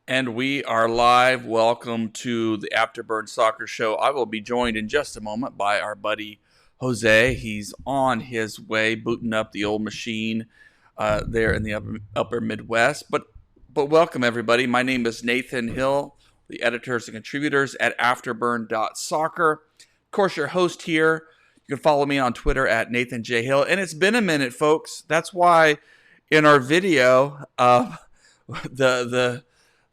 And we are live. Welcome to the Afterburn Soccer Show. I will be joined in just a moment by our buddy Jose. He's on his way, booting up the old machine there in the upper Midwest. But welcome, everybody. My name is Nathan Hill, the editors and contributors at Afterburn.soccer. Of course, your host here. You can follow me on Twitter at Nathan J. Hill. And it's been a minute, folks. That's why in our video,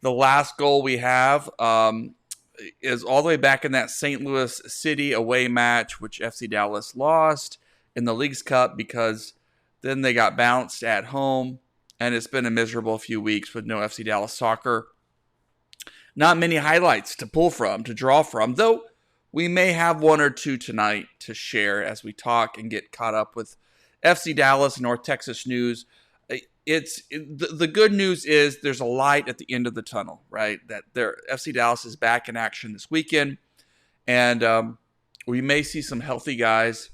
the last goal we have is all the way back in that St. Louis City away match, which FC Dallas lost in the Leagues Cup because then they got bounced at home, and it's been a miserable few weeks with no FC Dallas soccer. Not many highlights to pull from, to draw from, though we may have one or two tonight to share as we talk and get caught up with FC Dallas and North Texas news. The good news is there's a light at the end of the tunnel, right? That FC Dallas is back in action this weekend, and we may see some healthy guys.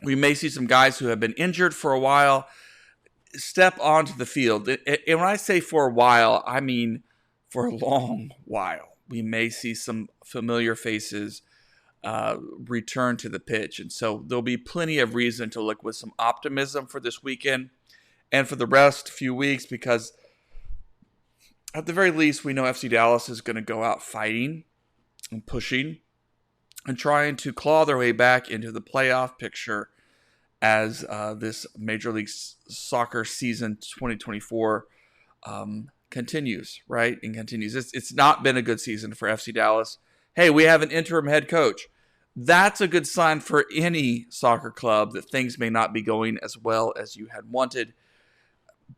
We may see some guys who have been injured for a while step onto the field. And when I say for a while, I mean for a long while. We may see some familiar faces return to the pitch, and so there'll be plenty of reason to look with some optimism for this weekend and for the rest few weeks, because at the very least, we know FC Dallas is going to go out fighting and pushing and trying to claw their way back into the playoff picture as this Major League Soccer season 2024 continues, right? And continues. It's not been a good season for FC Dallas. Hey, we have an interim head coach. That's a good sign for any soccer club that things may not be going as well as you had wanted.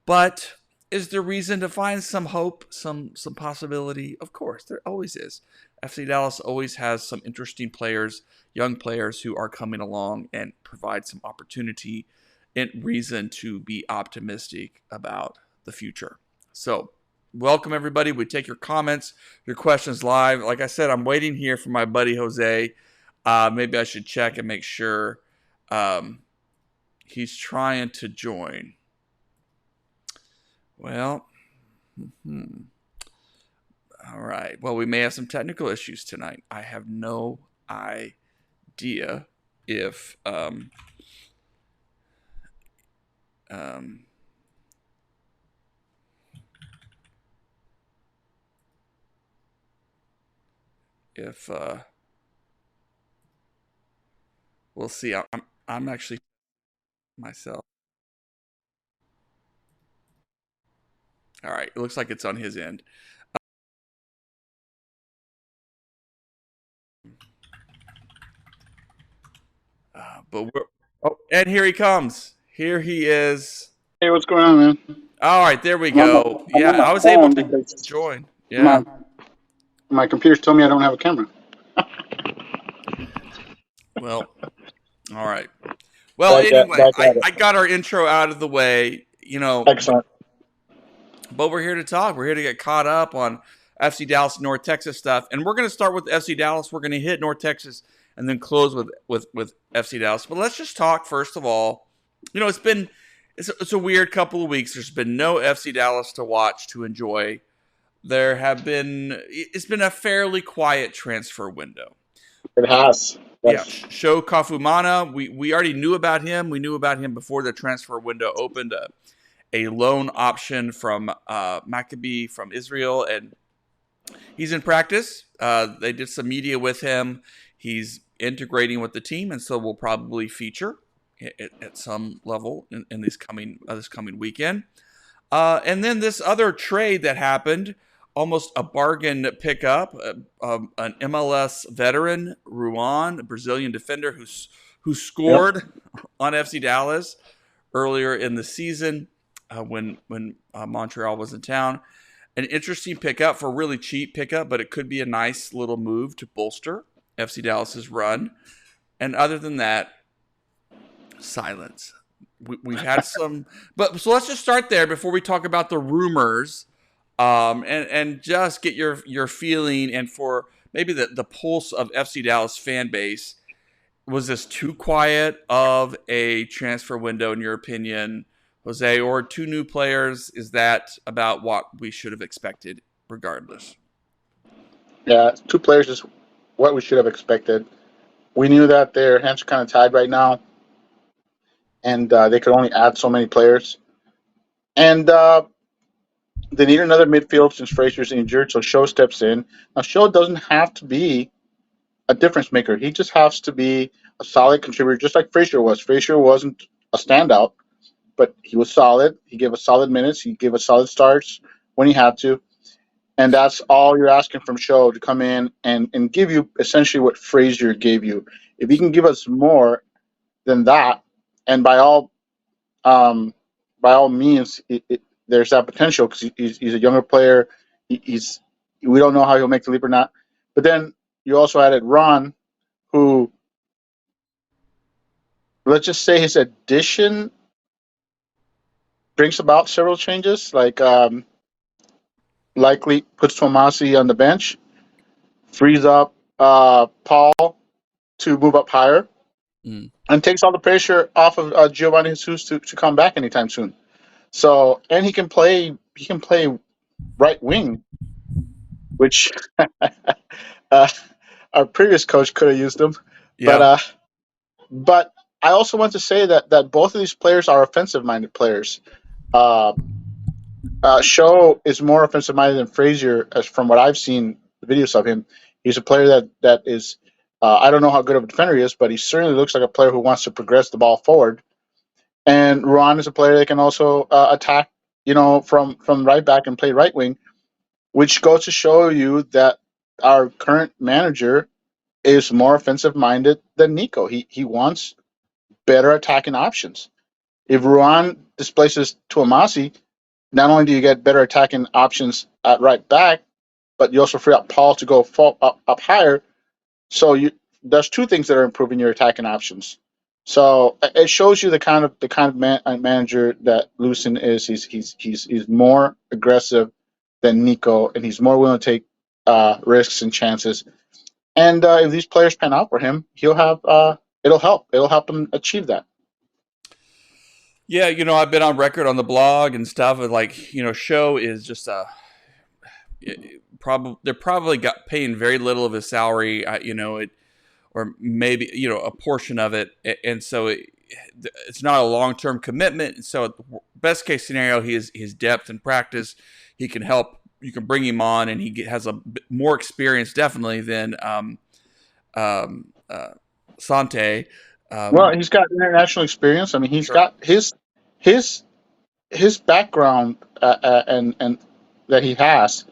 But is there reason to find some hope, some possibility? Of course, there always is. FC Dallas always has some interesting players, young players who are coming along and provide some opportunity and reason to be optimistic about the future. So, welcome everybody. We take your comments, your questions live. Like I said, I'm waiting here for my buddy Jose. Maybe I should check and make sure he's trying to join. Well, all right. Well, we may have some technical issues tonight. I have no idea if we'll see. I'm actually myself. All right, it looks like it's on his end. And here he comes. Here he is. Hey, what's going on, man? All right, there we go. Yeah, I was able to join. Yeah. My computer's told me I don't have a camera. Well, all right. Well, anyway, I got our intro out of the way. Excellent. But we're here to talk. We're here to get caught up on FC Dallas and North Texas stuff. And we're going to start with FC Dallas. We're going to hit North Texas and then close with FC Dallas. But let's just talk, first of all. It's a weird couple of weeks. There's been no FC Dallas to watch, to enjoy. It's been a fairly quiet transfer window. It has. Yes. Yeah, Sho Kafumana, we already knew about him. We knew about him before the transfer window opened. A loan option from Maccabi from Israel, and he's in practice. They did some media with him. He's integrating with the team, and so will probably feature at some level in this coming weekend. And then this other trade that happened, almost a bargain pickup, an MLS veteran, Ruan, a Brazilian defender who scored on FC Dallas earlier in the season. When Montreal was in town. An interesting pickup for a really cheap pickup, but it could be a nice little move to bolster FC Dallas's run. And other than that, silence. We've had some, so let's just start there before we talk about the rumors, and just get your feeling and for maybe the pulse of FC Dallas fan base. Was this too quiet of a transfer window in your opinion, Jose, or two new players? Is that about what we should have expected regardless. Yeah, two players is what we should have expected. We knew that their hands are kind of tied right now, and they could only add so many players. And they need another midfield since Fraser's injured, so Shaw steps in. Now, Shaw doesn't have to be a difference maker. He just has to be a solid contributor, just like Fraser was. Fraser wasn't a standout, but he was solid. He gave us solid minutes. He gave us solid starts when he had to. And that's all you're asking from Shaw, to come in and give you essentially what Fraser gave you. If he can give us more than that, and um, by all means, there's that potential because he's a younger player. He's We don't know how he'll make the leap or not. But then you also added Ron, who, let's just say, his addition brings about several changes. Like likely puts Tomasi on the bench, frees up Paul to move up higher, and takes all the pressure off of Giovanni Jesus to come back anytime soon. So, and he can play right wing, which uh, our previous coach could have used him. But Yeah. but I also want to say that both of these players are offensive minded players. Uh, Shaw is more offensive minded than Frazier, as from what I've seen the videos of him. He's a player that is. I don't know how good of a defender he is, but he certainly looks like a player who wants to progress the ball forward. And Ron is a player that can also attack, from right back and play right wing, which goes to show you that our current manager is more offensive minded than Nico. He wants better attacking options. If Ruan displaces Tuamasi, not only do you get better attacking options at right back, but you also free up Paul to go up higher. So there's two things that are improving your attacking options. So it shows you the kind of manager that Lucien is. He's more aggressive than Nico, and he's more willing to take risks and chances. And if these players pan out for him, he'll have it'll help. It'll help him achieve that. Yeah, I've been on record on the blog and stuff. Like, Show is just they're probably got paying very little of his salary. Or maybe a portion of it, and so it's not a long-term commitment. So best case scenario, his depth and practice, he can help. You can bring him on, and he has a more experience definitely than Sante. Well, he's got international experience. I mean, he's Sure. got his his background and that he has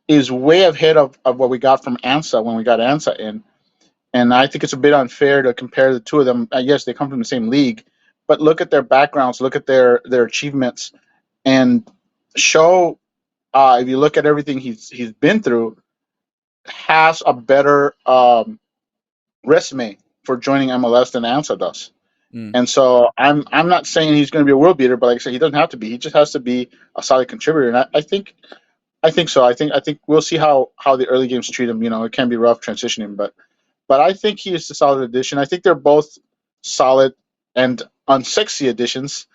is way ahead of what we got from Ansa when we got Ansa in. And I think it's a bit unfair to compare the two of them. Yes, they come from the same league, but look at their backgrounds, look at their achievements, and show. If you look at everything he's been through, has a better resume for joining MLS than Ansa does. Mm. And so I'm not saying he's going to be a world beater, but like I said, he doesn't have to be. He just has to be a solid contributor. And I think so. I think we'll see how the early games treat him. It can be rough transitioning, but I think he is a solid addition. I think they're both solid and unsexy additions,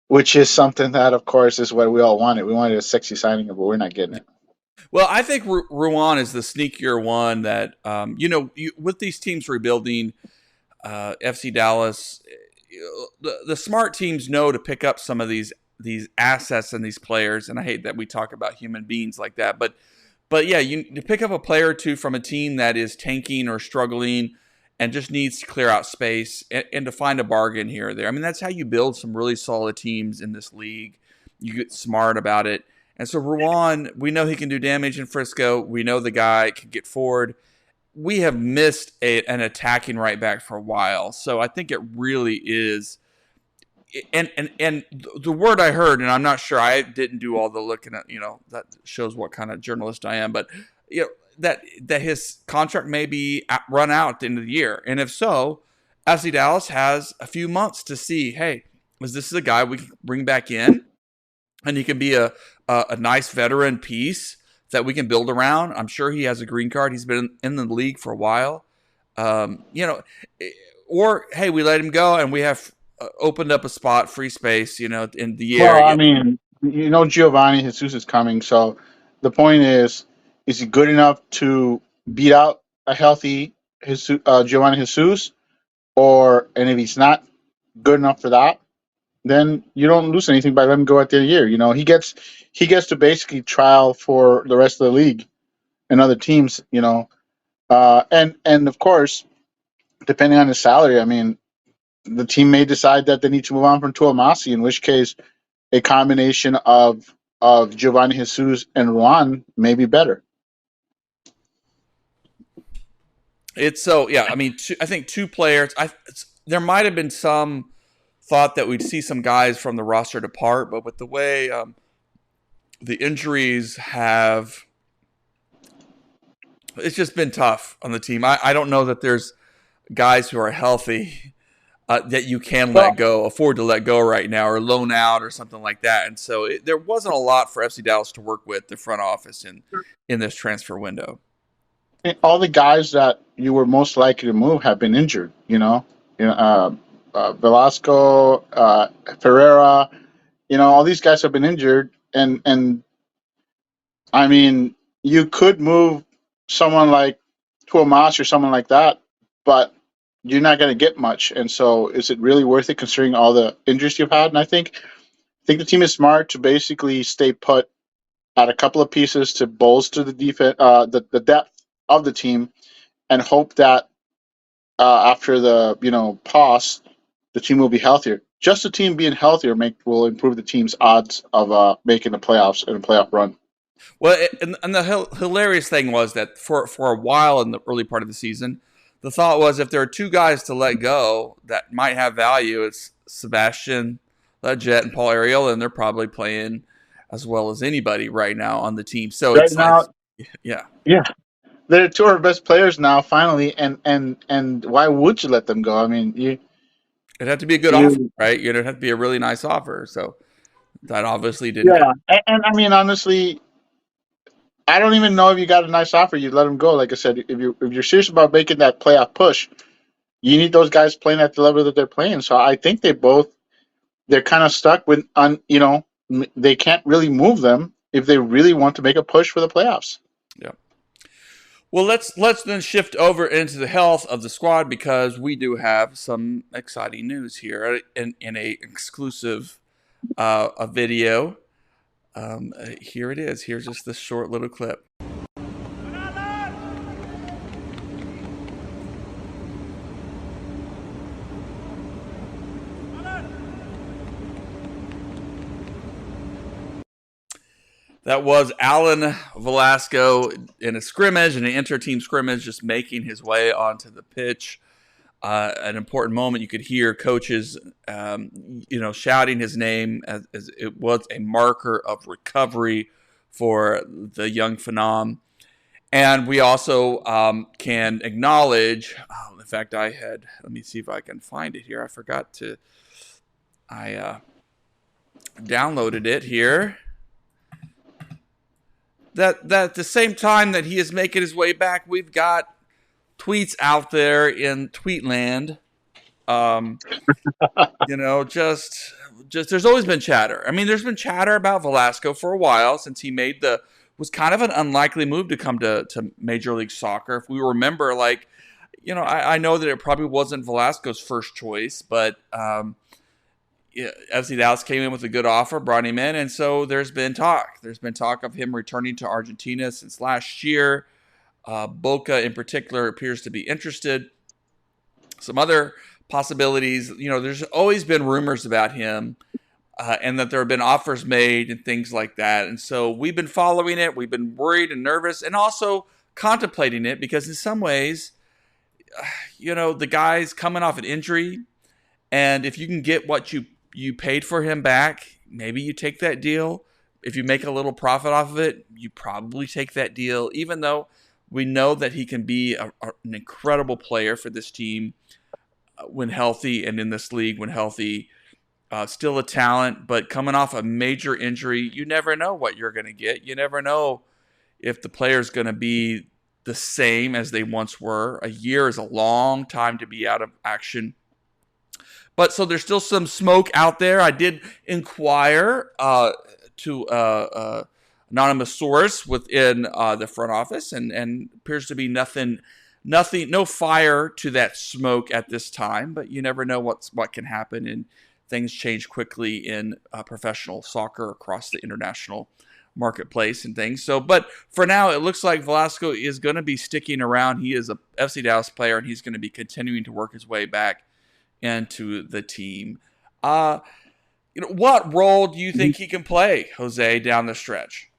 which is something that, of course, is what we all wanted. We wanted a sexy signing, but we're not getting it. Well, I think Ruan is the sneakier one that, with these teams rebuilding, FC Dallas, the smart teams know to pick up some of these assets and these players. And I hate that we talk about human beings like that, but yeah, you pick up a player or two from a team that is tanking or struggling and just needs to clear out space and to find a bargain here or there. I mean, that's how you build some really solid teams in this league. You get smart about it. And so Ruan, we know he can do damage in Frisco. We know the guy can get forward. We have missed an attacking right back for a while. So I think it really is. And the word I heard, and I'm not sure, I didn't do all the looking at, that shows what kind of journalist I am, but that his contract may be run out at the end of the year. And if so, FC Dallas has a few months to see, hey, is this a guy we can bring back in? And he can be a nice veteran piece that we can build around. I'm sure he has a green card. He's been in the league for a while. Or, hey, we let him go and we have opened up a spot, free space, in the year. Well, I mean, Giovanni Jesus is coming, so The point is he good enough to beat out a healthy Giovanni Jesus, and if he's not good enough for that, then you don't lose anything by letting him go at the end of the year. You know, he gets to basically trial for the rest of the league and other teams. You know, and of course, depending on his salary, I mean, the team may decide that they need to move on from Tuamasi, in which case a combination of Giovanni Jesus and Juan may be better. It's so yeah. I mean, I think two players. There might have been some thought that we'd see some guys from the roster depart, but with the way the injuries have, it's just been tough on the team. I don't know that there's guys who are healthy that you can afford to let go right now, or loan out or something like that. And so there wasn't a lot for FC Dallas to work with the front office in this transfer window. All the guys that you were most likely to move have been injured. Velasco, Ferreira. All these guys have been injured, and I mean, you could move someone like Tuamas or someone like that, but you're not going to get much. And so, is it really worth it considering all the injuries you've had? And I think the team is smart to basically stay put at a couple of pieces to bolster the defense, the depth of the team, and hope that after the pause, the team will be healthier. Just the team being healthier will improve the team's odds of making the playoffs and a playoff run. Well, and the hilarious thing was that for a while in the early part of the season, the thought was if there are two guys to let go that might have value, it's Sebastian Lletget and Paul Arriola, and they're probably playing as well as anybody right now on the team. So right it's now, yeah. They're two of our best players now, finally, and why would you let them go? I mean, it'd have to be a good offer, right? It'd have to be a really nice offer. So that obviously didn't happen. And I mean, honestly, I don't even know if you got a nice offer, you'd let them go. Like I said, if you're serious about making that playoff push, you need those guys playing at the level that they're playing. So I think they're kind of stuck with, they can't really move them if they really want to make a push for the playoffs. Yeah. Well, let's then shift over into the health of the squad, because we do have some exciting news here in a exclusive a video. Here it is. Here's just this short little clip. That was Alan Velasco in a scrimmage, in an inter-team scrimmage, just making his way onto the pitch. An important moment. You could hear coaches, shouting his name as it was a marker of recovery for the young phenom. And we also can acknowledge. In fact, let me see if I can find it here. I forgot to. I downloaded it here. That at the same time that he is making his way back, we've got tweets out there in Tweetland. Just there's always been chatter. I mean, there's been chatter about Velasco for a while since he was kind of an unlikely move to come to Major League Soccer. If we remember, I know that it probably wasn't Velasco's first choice, but FC Dallas came in with a good offer, brought him in, and so there's been talk. There's been talk of him returning to Argentina since last year. Boca, in particular, appears to be interested. Some other possibilities. There's always been rumors about him, and that there have been offers made and things like that. And so we've been following it. We've been worried and nervous, and also contemplating it, because in some ways, the guy's coming off an injury, and if you can get what you paid for him back, maybe you take that deal. If you make a little profit off of it, you probably take that deal, even though we know that he can be an incredible player for this team when healthy, and in this league when healthy. Still a talent, but coming off a major injury, you never know what you're going to get. You never know if the player's going to be the same as they once were. A year is a long time to be out of action. But so there's still some smoke out there. I did inquire to a anonymous source within the front office, and appears to be no fire to that smoke at this time. But you never know what can happen, and things change quickly in professional soccer across the international marketplace and things. So, but for now, it looks like Velasco is going to be sticking around. He is a FC Dallas player, and he's going to be continuing to work his way back into the team. What role do you think he can play, Jose, down the stretch?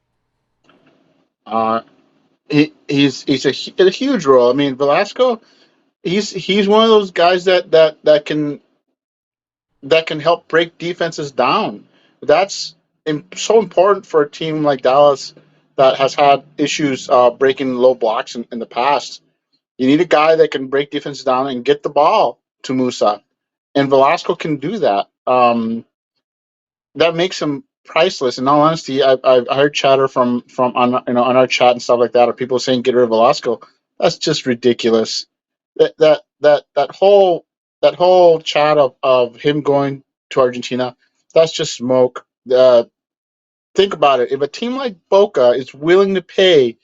Uh, he's a huge role. I mean, Velasco, he's one of those guys that can help break defenses down. That's so important for a team like Dallas that has had issues breaking low blocks in the past. You need a guy that can break defenses down and get the ball to Musa, and Velasco can do that. That makes him priceless. In all honesty, I heard chatter from on on our chat and stuff like that, or people saying get rid of Velasco. That's just ridiculous. That whole chat of him going to Argentina, that's just smoke. Think about it. If a team like Boca is willing to pay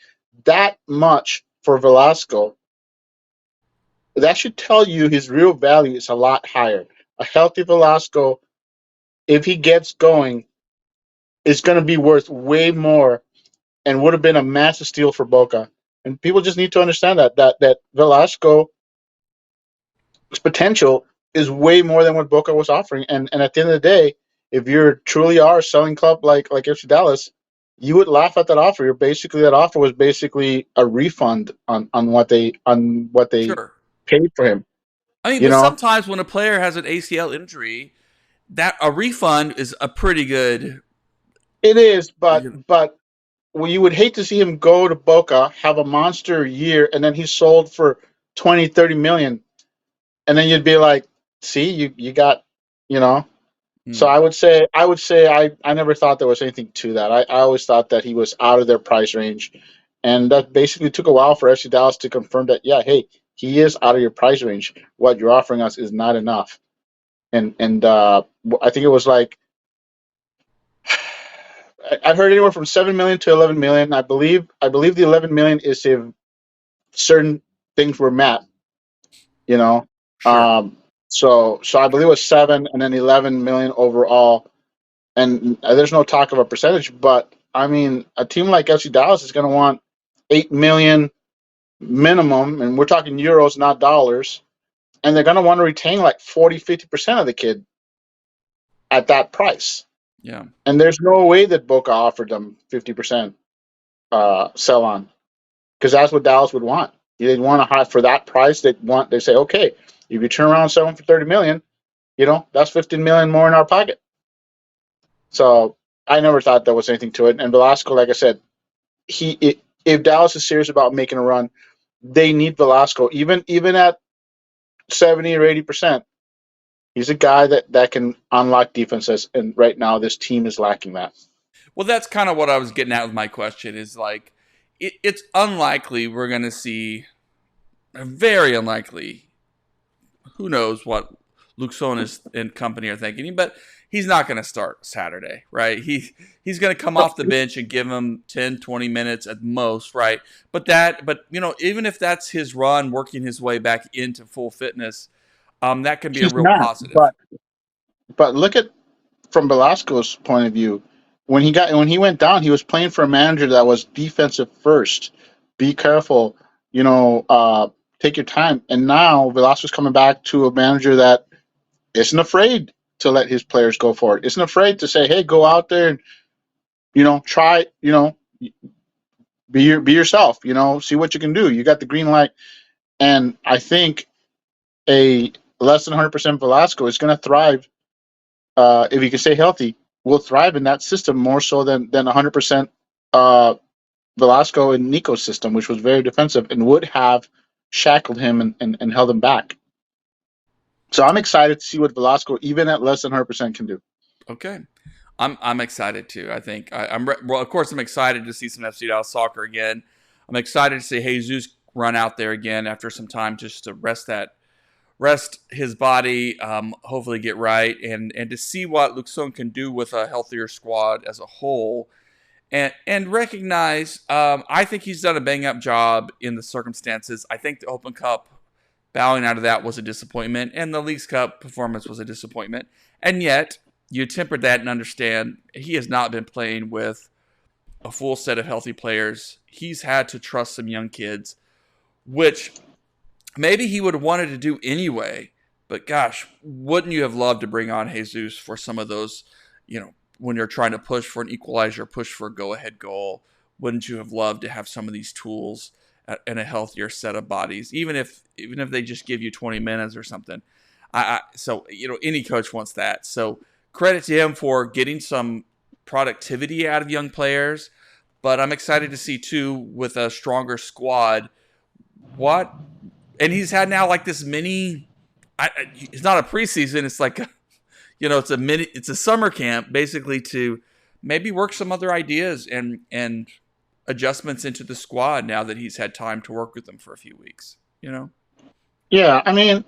that much for Velasco, that should tell you his real value is a lot higher. A healthy Velasco, if he gets going, is going to be worth way more and would have been a massive steal for Boca. And people just need to understand that Velasco's potential is way more than what Boca was offering. And at the end of the day, if you truly are a selling club like FC Dallas, you would laugh at that offer. That offer was basically a refund on what they Sure. paid for him. I mean, You but know, sometimes when a player has an ACL injury, that a refund is a pretty good. it is, but well, you would hate to see him go to Boca, have a monster year, and then he's sold for 20, 30 million. And then you'd be like, see, you got, you know. So Hmm, I would say I never thought there was anything to that. I always thought that he was out of their price range. And that basically took a while for FC Dallas to confirm that, yeah, hey, he is out of your price range. What you're offering us is not enough. And I think it was like I heard anywhere from 7 million to 11 million. I believe the 11 million is if certain things were met. You know, sure. um, so I believe it was 7 and then 11 million overall. And there's no talk of a percentage, but I mean, a team like FC Dallas is going to want 8 million minimum, and we're talking euros, not dollars. And they're going to want to retain like 40-50% of the kid at that price. Yeah. And there's no way that Boca offered them 50% sell on, because that's what Dallas would want. They'd want to hire for that price. They say, okay, if you turn around and sell them for 30 million, that's 15 million more in our pocket. So I never thought there was anything to it. And Velasco, like I said, if Dallas is serious about making a run, they need Velasco. Even at 70 or 80%, he's a guy that can unlock defenses. And right now, this team is lacking that. Well, that's kind of what I was getting at with my question. Is like, it's unlikely we're going to see. Very unlikely. Who knows what Luxon and company are thinking, but he's not going to start Saturday, right? He's going to come off the bench and give him 10, 20 minutes at most, right? But even if that's his run, working his way back into full fitness, that can be a He's real not. positive. But look at from Velasco's point of view, when he went down, he was playing for a manager that was defensive first. Be careful, take your time. And now Velasco's coming back to a manager that isn't afraid to let his players go for it. Isn't afraid to say, "Hey, go out there and try, be yourself. See what you can do. You got the green light." And I think a less than 100% Velasco is going to thrive if he can stay healthy. Will thrive in that system more so than 100% Velasco and Nico's system, which was very defensive and would have shackled him and held him back. So I'm excited to see what Velasco, even at less than 100%, can do. Okay. I'm excited too. I think well. Of course, I'm excited to see some FC Dallas soccer again. I'm excited to see Jesus run out there again after some time just to rest his body, hopefully get right, and to see what Luxon can do with a healthier squad as a whole. and recognize. I think he's done a bang up job in the circumstances. I think the Open Cup bowing out of that was a disappointment, and the Leagues Cup performance was a disappointment. And yet, you tempered that and understand he has not been playing with a full set of healthy players. He's had to trust some young kids, which maybe he would have wanted to do anyway. But gosh, wouldn't you have loved to bring on Jesus for some of those, when you're trying to push for an equalizer, push for a go-ahead goal? Wouldn't you have loved to have some of these tools and a healthier set of bodies, even if they just give you 20 minutes or something? So any coach wants that. So credit to him for getting some productivity out of young players, but I'm excited to see too, with a stronger squad, and he's had now like this mini. It's not a preseason. It's like it's a summer camp basically to maybe work some other ideas and adjustments into the squad now that he's had time to work with them for a few weeks. Yeah, I mean,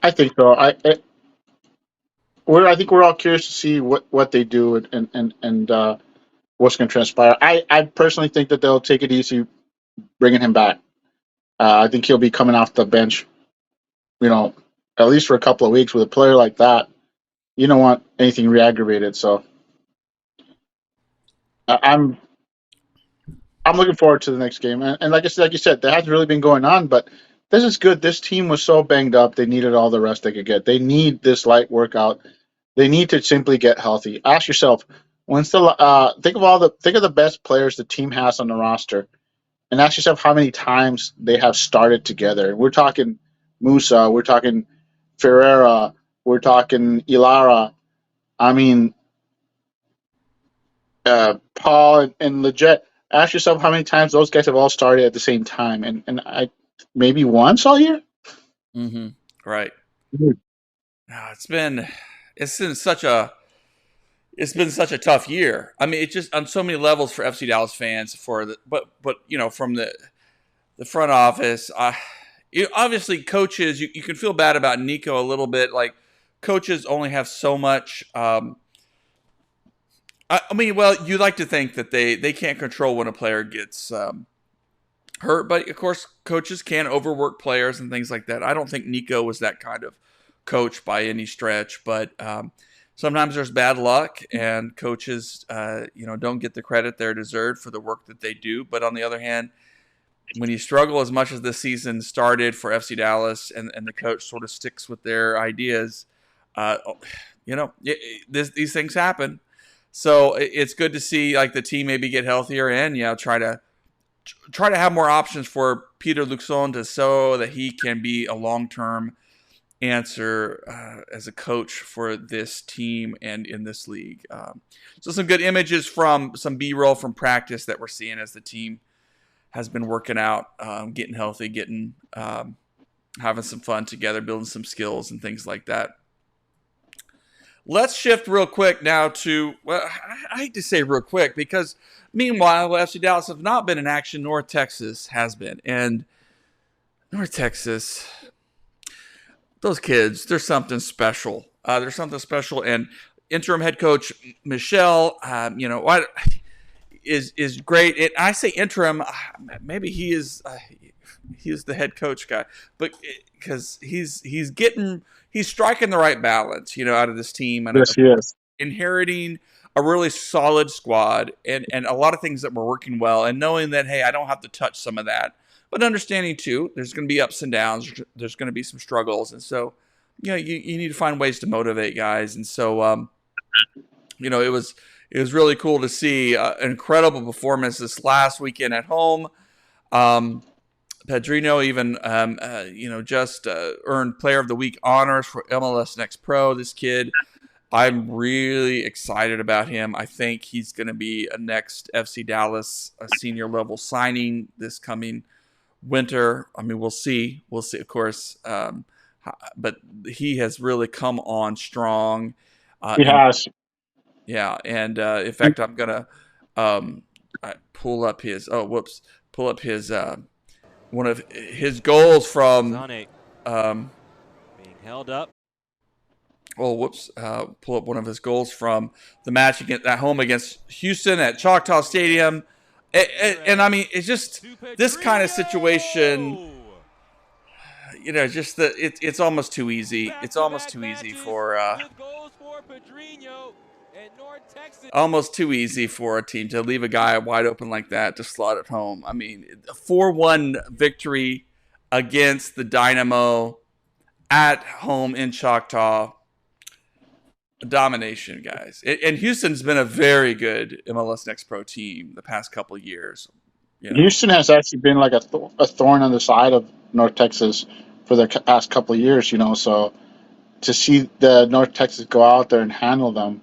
I think so. I think we're all curious to see what they do and what's going to transpire. I personally think that they'll take it easy bringing him back. I think he'll be coming off the bench, at least for a couple of weeks. With a player like that, you don't want anything re-aggravated. So I'm looking forward to the next game. And like you said, that hasn't really been going on, but this is good. This team was so banged up; they needed all the rest they could get. They need this light workout. They need to simply get healthy. Ask yourself, think of the best players the team has on the roster, and ask yourself how many times they have started together. We're talking Musa, we're talking Ferreira, we're talking Ilara. I mean, Paul and Leggett. Ask yourself how many times those guys have all started at the same time, and I maybe once all year. Mm-hmm. Right. Mm-hmm. It's been such a tough year. I mean, it's just on so many levels for FC Dallas fans. But from the front office, obviously coaches. You can feel bad about Nico a little bit. Like coaches only have so much. You like to think that they can't control when a player gets hurt, but of course coaches can overwork players and things like that. I don't think Nico was that kind of coach by any stretch, but sometimes there's bad luck and coaches don't get the credit they're deserved for the work that they do. But on the other hand, when you struggle as much as this season started for FC Dallas and the coach sort of sticks with their ideas, these things happen. So it's good to see like the team maybe get healthier and try to have more options for Peter Luxon so that he can be a long-term answer as a coach for this team and in this league. So some good images from some B-roll from practice that we're seeing as the team has been working out, getting healthy, having some fun together, building some skills and things like that. Let's shift real quick now to, I hate to say real quick because meanwhile, FC Dallas have not been in action. North Texas has been. And North Texas, those kids, there's something special. And interim head coach Michelle, is great. And I say interim, maybe he is the head coach guy, but because he's striking the right balance, out of this team, and yes, he is inheriting a really solid squad and a lot of things that were working well, and knowing that, hey, I don't have to touch some of that, but understanding too, there's going to be ups and downs, there's going to be some struggles, and so you need to find ways to motivate guys, and so it was really cool to see an incredible performance this last weekend at home. Pedrino even, just earned Player of the Week honors for MLS Next Pro. This kid, I'm really excited about him. I think he's going to be a next FC Dallas senior level signing this coming winter. I mean, we'll see, of course. But he has really come on strong. He has. Yeah, and in fact, I'm going to pull up his one of his goals from being held up. well, whoops, pull up one of his goals from the match at home against Houston at Choctaw Stadium. And I mean, it's just this kind of situation, just it's almost too easy. It's almost too easy for almost too easy for a team to leave a guy wide open like that to slot it home. I mean, a 4-1 victory against the Dynamo at home in Choctaw. Domination, guys. And Houston's been a very good MLS Next Pro team the past couple of years. Houston has actually been like a thorn on the side of North Texas for the past couple of years, so to see the North Texas go out there and handle them,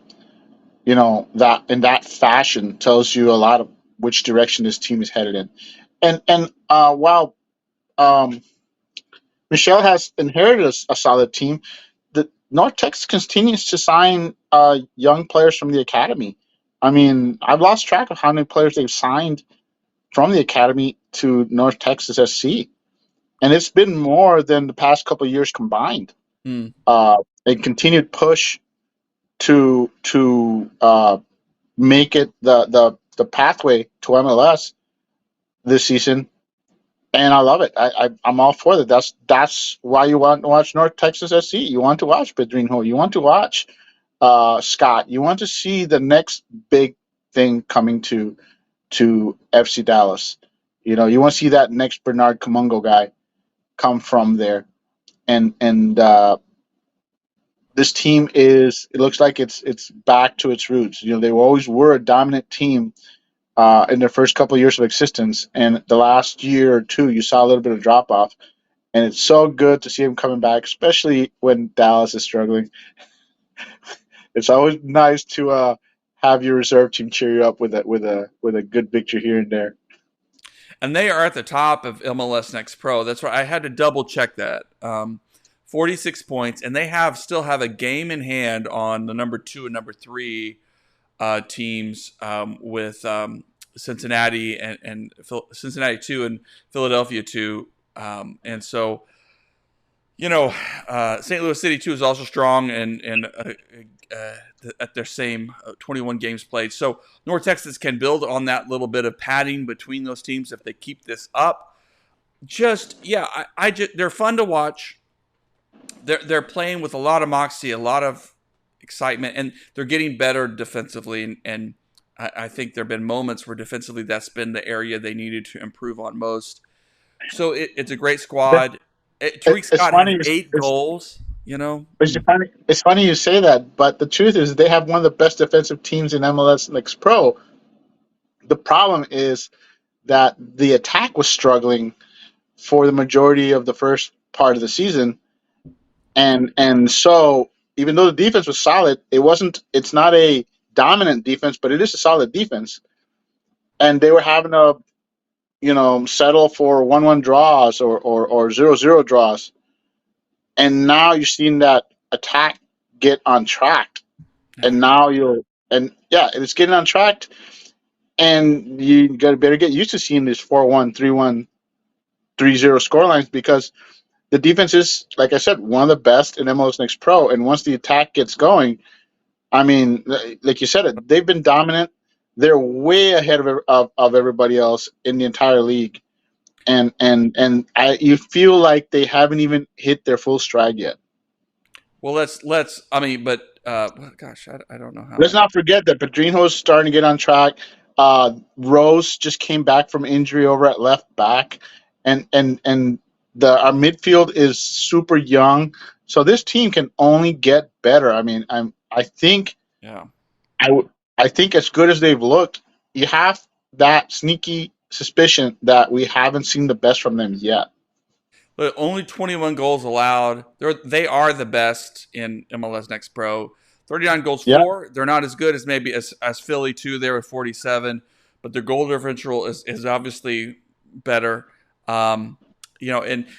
that in that fashion tells you a lot of which direction this team is headed in. And while Michelle has inherited a solid team, the North Texas continues to sign young players from the academy. I mean, I've lost track of how many players they've signed from the academy to North Texas SC, and it's been more than the past couple of years combined. A continued push to make it the pathway to MLS this season, and I love it. I'm all for that. That's why you want to watch North Texas SC. You want to watch Pedrinho. You want to watch Scott. You want to see the next big thing coming to FC Dallas. You want to see that next Bernard Comungo guy come from there, and this team it looks like it's back to its roots. They always were a dominant team in their first couple of years of existence, and the last year or two you saw a little bit of drop off, and it's so good to see them coming back, especially when Dallas is struggling. It's always nice to have your reserve team cheer you up with a good victory here and there. And they are at the top of MLS Next Pro. That's right. I had to double check that. 46 points, and they still have a game in hand on the number 2 and number 3 teams with Cincinnati and Cincinnati 2 and Philadelphia 2. And so, St. Louis City 2 is also strong and at their same 21 games played. So North Texas can build on that little bit of padding between those teams if they keep this up. They're fun to watch. They're playing with a lot of moxie, a lot of excitement, and they're getting better defensively. And I think there have been moments where defensively that's been the area they needed to improve on most. So it's a great squad. Tariq Scott has 8 goals. It's funny you say that, but the truth is they have one of the best defensive teams in MLS Next Pro. The problem is that the attack was struggling for the majority of the first part of the season, and so even though the defense was solid, it's not a dominant defense, but it is a solid defense, and they were having to settle for 1-1 draws or 0-0 draws. And now you're seeing that attack get on track, and now it's getting on track, and you better get used to seeing these 4-1, 3-1, 3-0 scorelines, because the defense is, like I said, one of the best in MLS Next Pro. And once the attack gets going, I mean, like you said, they've been dominant. They're way ahead of everybody else in the entire league, and you feel like they haven't even hit their full stride yet. Well, gosh, I don't know how. Let's not forget that Pedrinho is starting to get on track. Rose just came back from injury over at left back, and our midfield is super young. So this team can only get better. I mean, I think as good as they've looked, you have that sneaky suspicion that we haven't seen the best from them yet. But only 21 goals allowed. They are the best in MLS Next Pro. 39 goals for. They're not as good as maybe as Philly 2 there with 47, but their goal differential is obviously better. And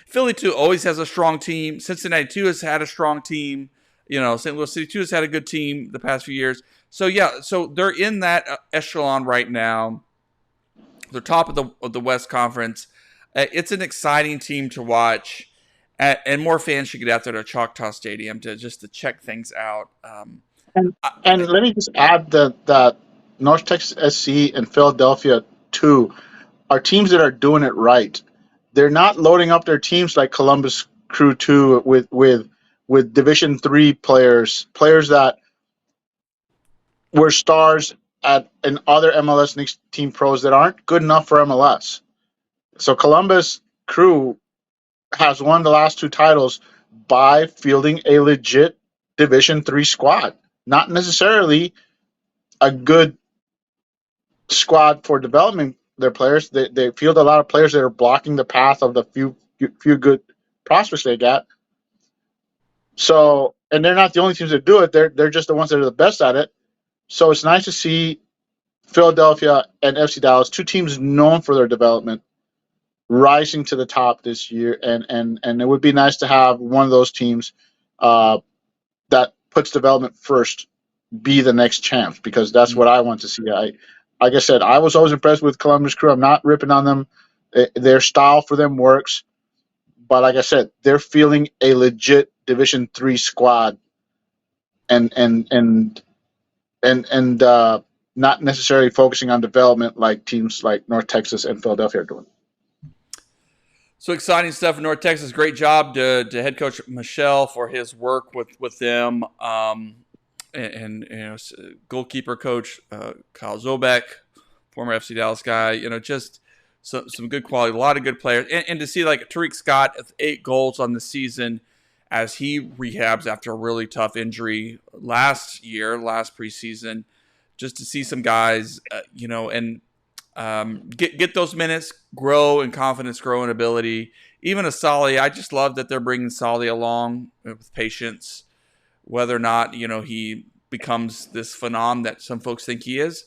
Philly 2 always has a strong team. Cincinnati 2 has had a strong team. St. Louis City 2 has had a good team the past few years. So so they're in that echelon right now. They're top of the West Conference. It's an exciting team to watch, and more fans should get out there to Choctaw Stadium to check things out. And, I, and let me just add that North Texas SC and Philadelphia too are teams that are doing it right. They're not loading up their teams like Columbus Crew 2 with Division 3 players that were stars at in other MLS Next Team Pros that aren't good enough for MLS. So Columbus Crew has won the last two titles by fielding a legit Division 3 squad. Not necessarily a good squad for developing their players. They field a lot of players that are blocking the path of the few good prospects they got. So, and they're not the only teams that do it. They're just the ones that are the best at it. So it's nice to see Philadelphia and FC Dallas, two teams known for their development, rising to the top this year. And it would be nice to have one of those teams that puts development first be the next champs, because that's what I want to see. Like I said, I was always impressed with Columbus Crew. I'm not ripping on them. Their style for them works, but like I said, they're feeling a legit Division 3 squad, and not necessarily focusing on development like teams like North Texas and Philadelphia are doing. So exciting stuff in North Texas. Great job to head coach Michelle for his work with them. And you know, goalkeeper coach Kyle Zobek, former FC Dallas guy. You know, just some good quality, a lot of good players, and to see like Tariq Scott with 8 goals on the season as he rehabs after a really tough injury last preseason. Just to see some guys, you know, and get those minutes, grow in confidence, grow in ability. Even a Solly, I just love that they're bringing Solly along with patience. Whether or not, you know, he becomes this phenom that some folks think he is,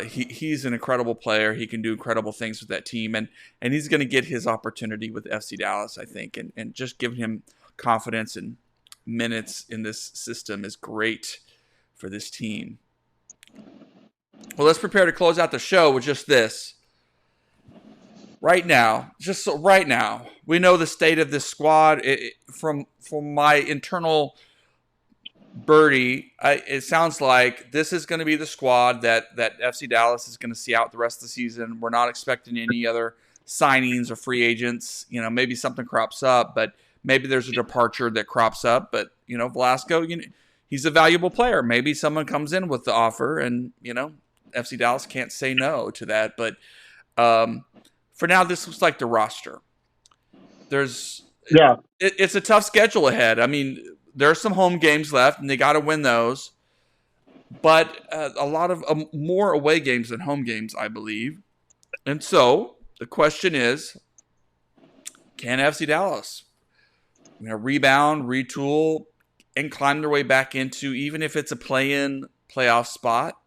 he's an incredible player. He can do incredible things with that team, and he's going to get his opportunity with FC Dallas, I think, and just giving him confidence and minutes in this system is great for this team. Well, let's prepare to close out the show with just this. Right now, we know the state of this squad. From my internal birdie, it sounds like this is going to be the squad that FC Dallas is going to see out the rest of the season. We're not expecting any other signings or free agents. You know, maybe something crops up, but maybe there's a departure that crops up. But, you know, Velasco, he's a valuable player. Maybe someone comes in with the offer and, you know, FC Dallas can't say no to that. But for now, this looks like the roster. It's a tough schedule ahead. I mean, there are some home games left, and they got to win those. But a lot of more away games than home games, I believe. And so the question is, can FC Dallas rebound, retool, and climb their way back into, even if it's a play-in playoff spot?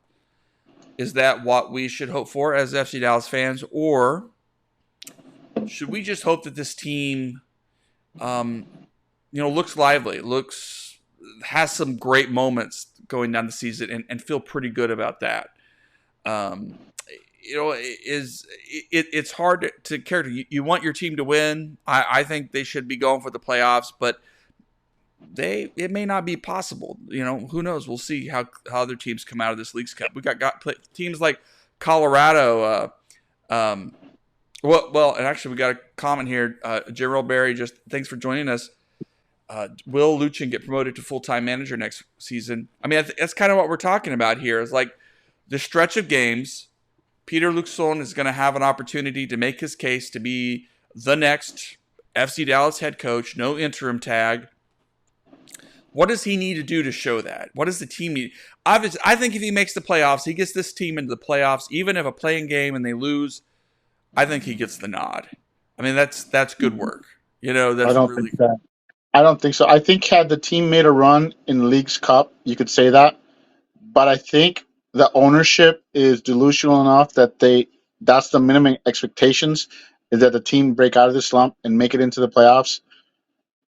Is that what we should hope for as FC Dallas fans? Or should we just hope that this team looks lively, has some great moments going down the season, and feel pretty good about that? It's hard to character. You want your team to win. I think they should be going for the playoffs, but it may not be possible. You know, who knows? We'll see how other teams come out of this Leagues Cup. We got teams like Colorado. And actually, we got a comment here. Gerald Barry, just thanks for joining us. Will Luchin get promoted to full-time manager next season? I mean, that's kind of what we're talking about here. Is like the stretch of games. Peter Luxon is going to have an opportunity to make his case to be the next FC Dallas head coach. No interim tag. What does he need to do to show that? What does the team need? I think if he makes the playoffs, he gets this team into the playoffs, even if a playing game and they lose, I think he gets the nod. I mean, that's good work. You know, that's I don't think so. I think had the team made a run in Leagues Cup, you could say that. But I think the ownership is delusional enough that that's the minimum expectations, is that the team break out of the slump and make it into the playoffs.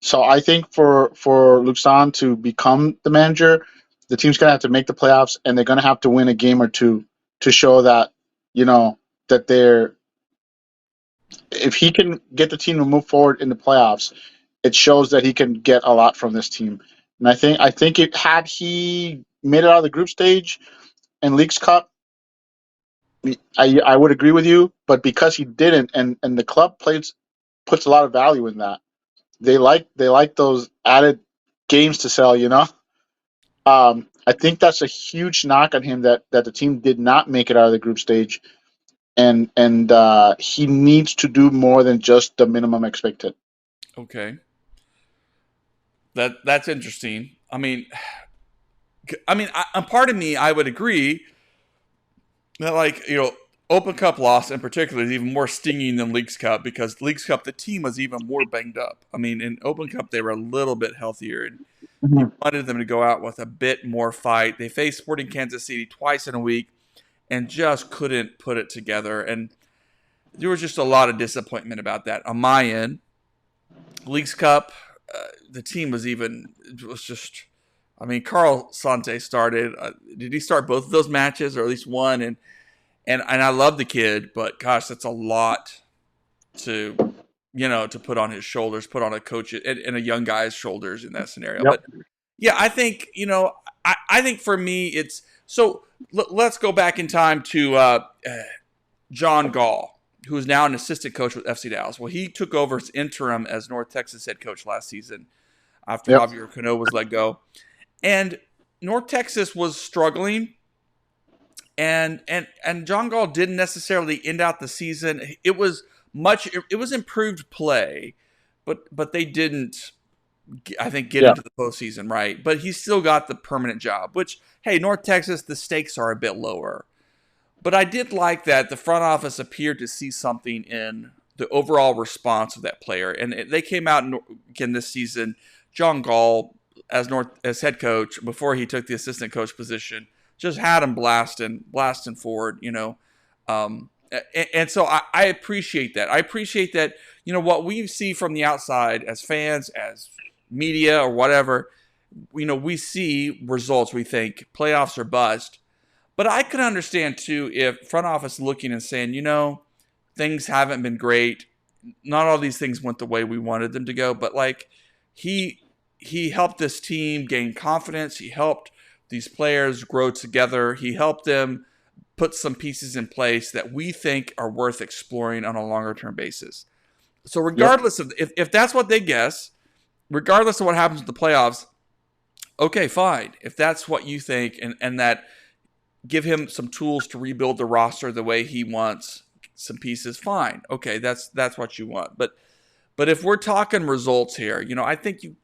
So I think for Luxon to become the manager, the team's going to have to make the playoffs, and they're going to have to win a game or two to show that, that if he can get the team to move forward in the playoffs, it shows that he can get a lot from this team. And I think it had he made it out of the group stage and Leagues Cup, I would agree with you. But because he didn't, and the club puts a lot of value in that. They like those added games to sell. I think that's a huge knock on him that the team did not make it out of the group stage, and he needs to do more than just the minimum expected. Okay, that's interesting. A part of me, I would agree that, like, Open Cup loss in particular is even more stinging than Leagues Cup, because Leagues Cup, the team was even more banged up. I mean, in Open Cup, they were a little bit healthier, and you wanted them to go out with a bit more fight. They faced Sporting Kansas City twice in a week and just couldn't put it together. And there was just a lot of disappointment about that on my end. Leagues Cup, the team was just. I mean, Carl Sante started. Did he start both of those matches, or at least one? And I love the kid, but gosh, that's a lot to to put on his shoulders, put on a coach and a young guy's shoulders in that scenario. Yep. But yeah, I think I think for me it's so. Let's go back in time to John Gall, who is now an assistant coach with FC Dallas. Well, he took over as interim as North Texas head coach last season after Javier Cano was let go. And North Texas was struggling, and John Gall didn't necessarily end out the season. It was improved play, but they didn't, I think, get into the postseason, right? But he still got the permanent job, which, hey, North Texas, the stakes are a bit lower. But I did like that the front office appeared to see something in the overall response of that player. And they came out again this season, John Gall, as head coach, before he took the assistant coach position, just had him blasting forward, and so I appreciate that. I appreciate that, what we see from the outside as fans, as media or whatever, we see results. We think playoffs are bust. But I could understand, too, if front office looking and saying, things haven't been great. Not all these things went the way we wanted them to go. But, like, he helped this team gain confidence. He helped these players grow together. He helped them put some pieces in place that we think are worth exploring on a longer-term basis. So regardless of if that's what they guess, regardless of what happens with the playoffs, okay, fine. If that's what you think, and that give him some tools to rebuild the roster the way he wants, some pieces, fine. Okay, that's what you want. But if we're talking results here, I think you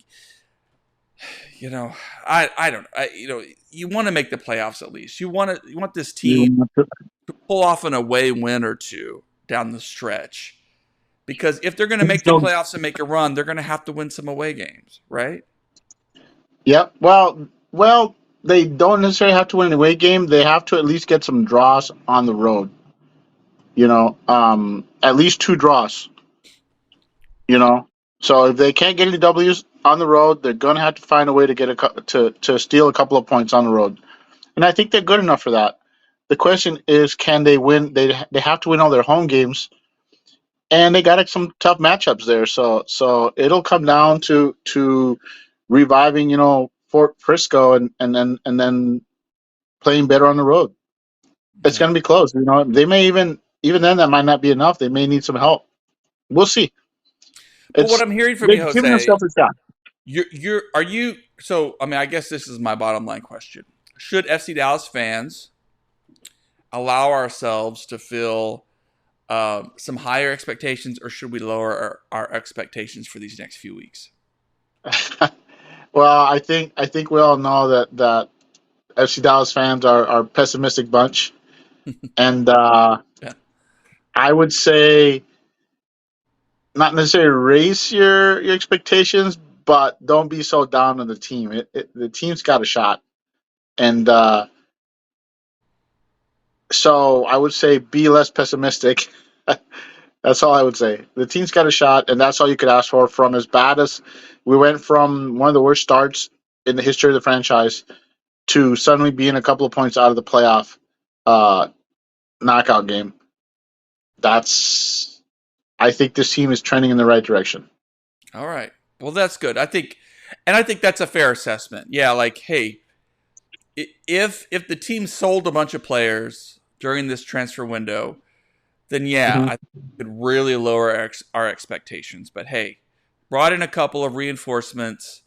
want to make the playoffs at least. You want this team to pull off an away win or two down the stretch, because if they're going to make the playoffs and make a run, they're going to have to win some away games, right? Yep. Well, they don't necessarily have to win an away game. They have to at least get some draws on the road. At least 2 draws. So if they can't get any W's on the road, they're going to have to find a way to get to steal a couple of points on the road. And I think they're good enough for that. The question is, can they win? They have to win all their home games, and they got some tough matchups there. So it'll come down to reviving, Fort Frisco and then playing better on the road. It's going to be close. They may even then that might not be enough. They may need some help. We'll see. But what I'm hearing from you, Jose, giving themselves a shot. So, I guess this is my bottom line question. Should FC Dallas fans allow ourselves to feel some higher expectations, or should we lower our expectations for these next few weeks? Well, I think we all know that FC Dallas fans are a pessimistic bunch. And I would say not necessarily raise your expectations, but don't be so down on the team. The team's got a shot. And so I would say be less pessimistic. That's all I would say. The team's got a shot, and that's all you could ask for. From as bad as we went from one of the worst starts in the history of the franchise to suddenly being a couple of points out of the playoff knockout game. I think this team is trending in the right direction. All right. Well, that's good. I think that's a fair assessment. Yeah, like, hey, if the team sold a bunch of players during this transfer window, then yeah, Mhm. I think it could really lower our expectations. But hey, brought in a couple of reinforcements.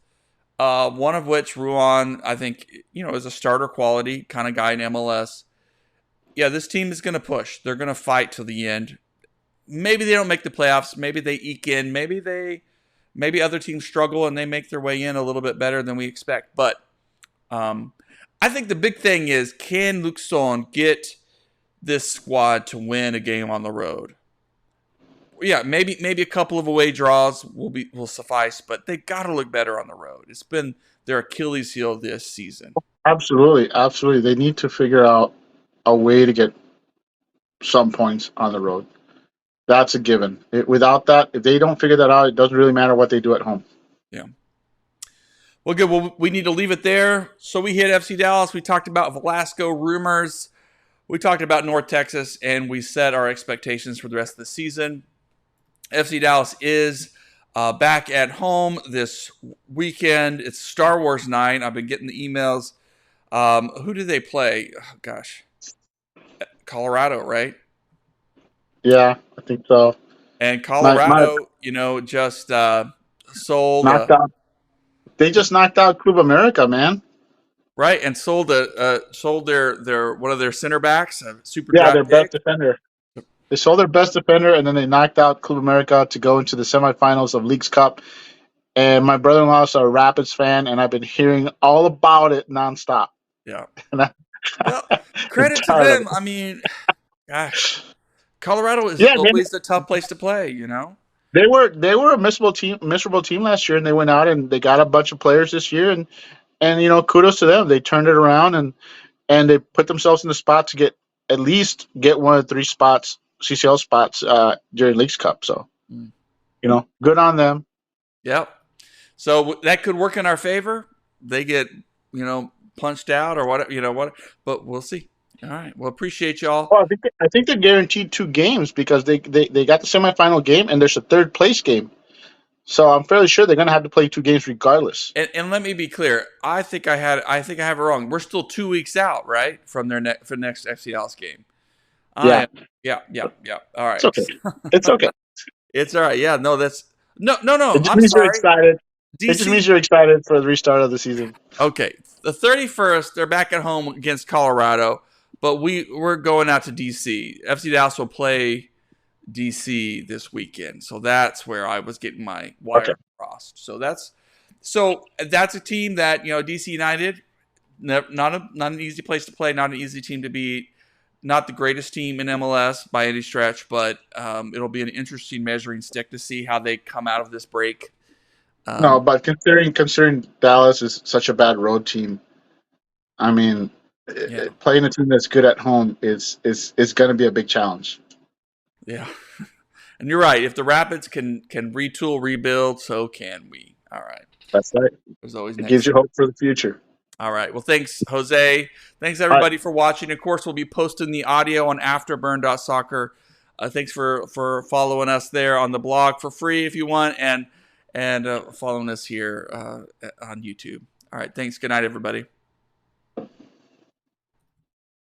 One of which Ruan, I think, is a starter quality kind of guy in MLS. Yeah, this team is going to push. They're going to fight till the end. Maybe they don't make the playoffs. Maybe they eke in. Maybe other teams struggle and they make their way in a little bit better than we expect. But um, I think the big thing is, can Luke Son get this squad to win a game on the road? Yeah, maybe a couple of away draws will suffice, but they got to look better on the road. It's been their Achilles heel this season. Absolutely, absolutely. They need to figure out a way to get some points on the road. That's a given. Without that, if they don't figure that out, it doesn't really matter what they do at home. Yeah. Well, good. Well, we need to leave it there. So we hit FC Dallas. We talked about Velasco rumors. We talked about North Texas, and we set our expectations for the rest of the season. FC Dallas is back at home this weekend. It's Star Wars night. I've been getting the emails. Who do they play? Oh, gosh. Colorado, right? Yeah, I think so. And My Colorado, just sold knocked out. They just knocked out Club America, man. right, and sold their one of their center backs, a super Yeah, their draft best pick. defender. They sold their best defender, and then they knocked out Club America to go into the semifinals of Leagues Cup. And my brother-in-law is a Rapids fan, and I've been hearing all about it nonstop. Yeah. And Well, I'm credit to tired of them. it. I mean, gosh, Colorado is Yeah, man, always a tough place to play. they were a miserable team last year, and they went out and they got a bunch of players this year, and kudos to them. They turned it around and they put themselves in the spot to at least get one of 3 spots, CCL spots during Leagues Cup. So Mm. good on them. Yep. So that could work in our favor. They get, punched out or what, but we'll see. All right. Well, appreciate y'all. Well, I think they're guaranteed 2 games because they got the semifinal game and there's a third place game. So I'm fairly sure they're going to have to play 2 games regardless. And let me be clear. I think I have it wrong. We're still 2 weeks out, right, from for the next FCL's game. I Yeah, am. Yeah. All right. it's okay. It's okay. It's all right. Yeah. No, that's no. It just I'm means you're sorry. excited. It just DC. means you're excited for the restart of the season. Okay. The 31st, they're back at home against Colorado, but we're going out to DC. FC Dallas will play DC this weekend, so that's where I was getting my Okay. wire crossed. So that's a team that DC United, not an easy place to play, not an easy team to beat, not the greatest team in MLS by any stretch, but it'll be an interesting measuring stick to see how they come out of this break. No, but considering Dallas is such a bad road team, I mean, Yeah, playing a team that's good at home is going to be a big challenge. yeah, and you're right. If the Rapids can retool, rebuild, so can we. All right. That's right. There's always It next gives you season. hope for the future. All right. Well, thanks, Jose. Thanks, All right. everybody, for watching. Of course, we'll be posting the audio on afterburn.soccer. Thanks for following us there on the blog for free if you want, and following us here on YouTube. All right. Thanks. Good night, everybody.